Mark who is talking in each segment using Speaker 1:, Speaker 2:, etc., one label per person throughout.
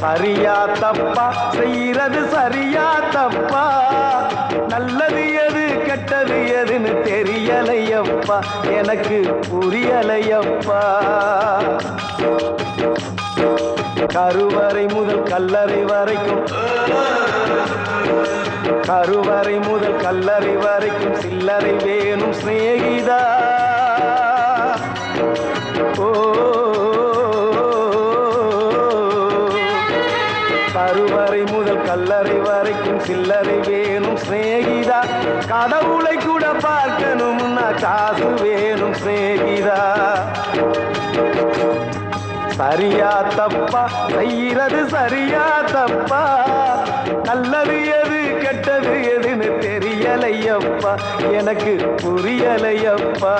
Speaker 1: சரியா தப்பா செய்யறது சரியா தப்பா, நல்லது எது கெட்டது எதுன்னு தெரியலையப்பா, எனக்கு புரியலையப்பா. கருவறை முதல் கல்லறை வரைக்கும், கருவறை முதல் கல்லறை வரைக்கும் சில்லறை வேணும் சிநேகிதா. கருவறை முதல் கல்லறை வரைக்கும் சில்லறை வேணும் சிநேகிதா. கடவுளை கூட பார்க்கணும்னா காசு வேணும் சிநேகிதா. சரியா தப்பா செய்யறது சரியா தப்பா, நல்லது எது கெட்டது எதுன்னு தெரியலையப்பா, எனக்கு புரியலையப்பா.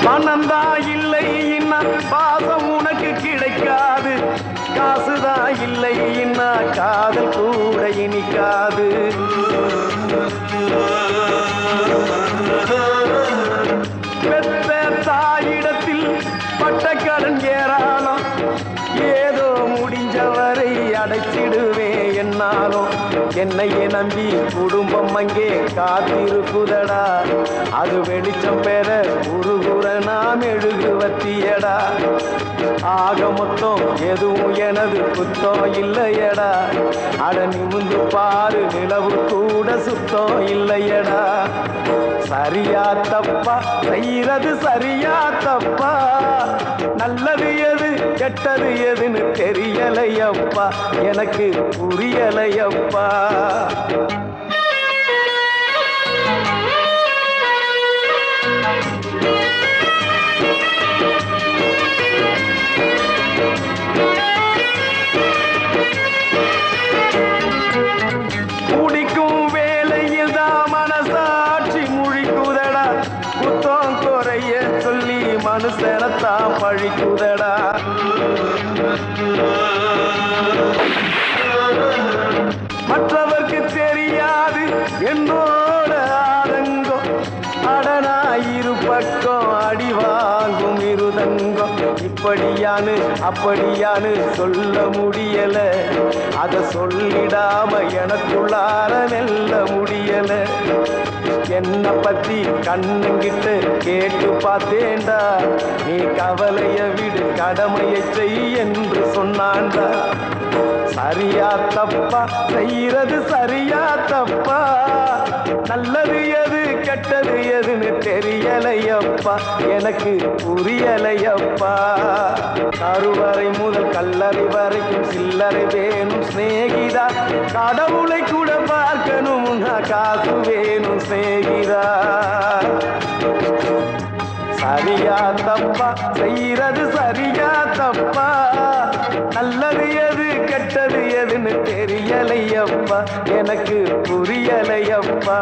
Speaker 1: பணம்தான் இல்லைன்னா பாசம் உனக்கு கிடைக்காது, காசுதான் இல்லைன்னா காதல் கூட இனிக்காது. பெத்த தாயிடத்தில் பட்டக்கடன் ஏறாலும் ஏதோ முடிஞ்சவரை அடைச்சிடுவே என்னாலும். என்னையே நம்பி குடும்பம் அங்கே காத்திருக்குதடா, அது வெளிச்சம் பெற உருகுற நாம் எழுகுவத்தியடா. ஆக மொத்தம் எதுவும் எனது குத்தம் இல்லையடா, அட நிமிந்து பாரு நிலவு கூட சுத்தம் இல்லையடா. சரியா தப்பா செய்யறது சரியா தப்பா, நல்லது எது கெட்டது எதுன்னு தெரியலையப்பா, எனக்கு புரியலையப்பா. குடிக்கும் வேலையில் தான் மனசாட்சி முழிக்குதடா, குத்தம் குறைய சொல்லி மனுஷனத்தான் பழிக்குதடா. மற்றவர்க்கு தெரியாது என்னோட ஆதங்கம், அடனாயிரு பக்கம் அடி வாங்கும் இருதங்கம். இப்படியானு அப்படியானு சொல்ல முடியல, அத சொல்லிடாம எனக்குள்ளார நெல்ல முடியல. என்ன பத்தி கண்ணுங்கிட்ட கேட்டு பார்த்தேன்டா, நீ கவலைய விடு கடமையை செய் என்று சொன்னான்டா. சரியா தப்பா செய்யறது சரியா தப்பா, நல்லது எது கெட்டது எதுன்னு தெரியலையப்பா, எனக்கு புரியலையப்பா. கருவறை முதல் கல்லறை வரைக்கும் சில்லறை வேணும் சிநேகிதா, கடவுளை கூட பார்க்கணும்னா காசு வேணும் சிநேகிதா. சரியா தப்பா செய்யறது சரியா தப்பா, நல்லது எது கெட்டது எதுன்னு தெரியலையப்பா, எனக்கு புரியலையப்பா.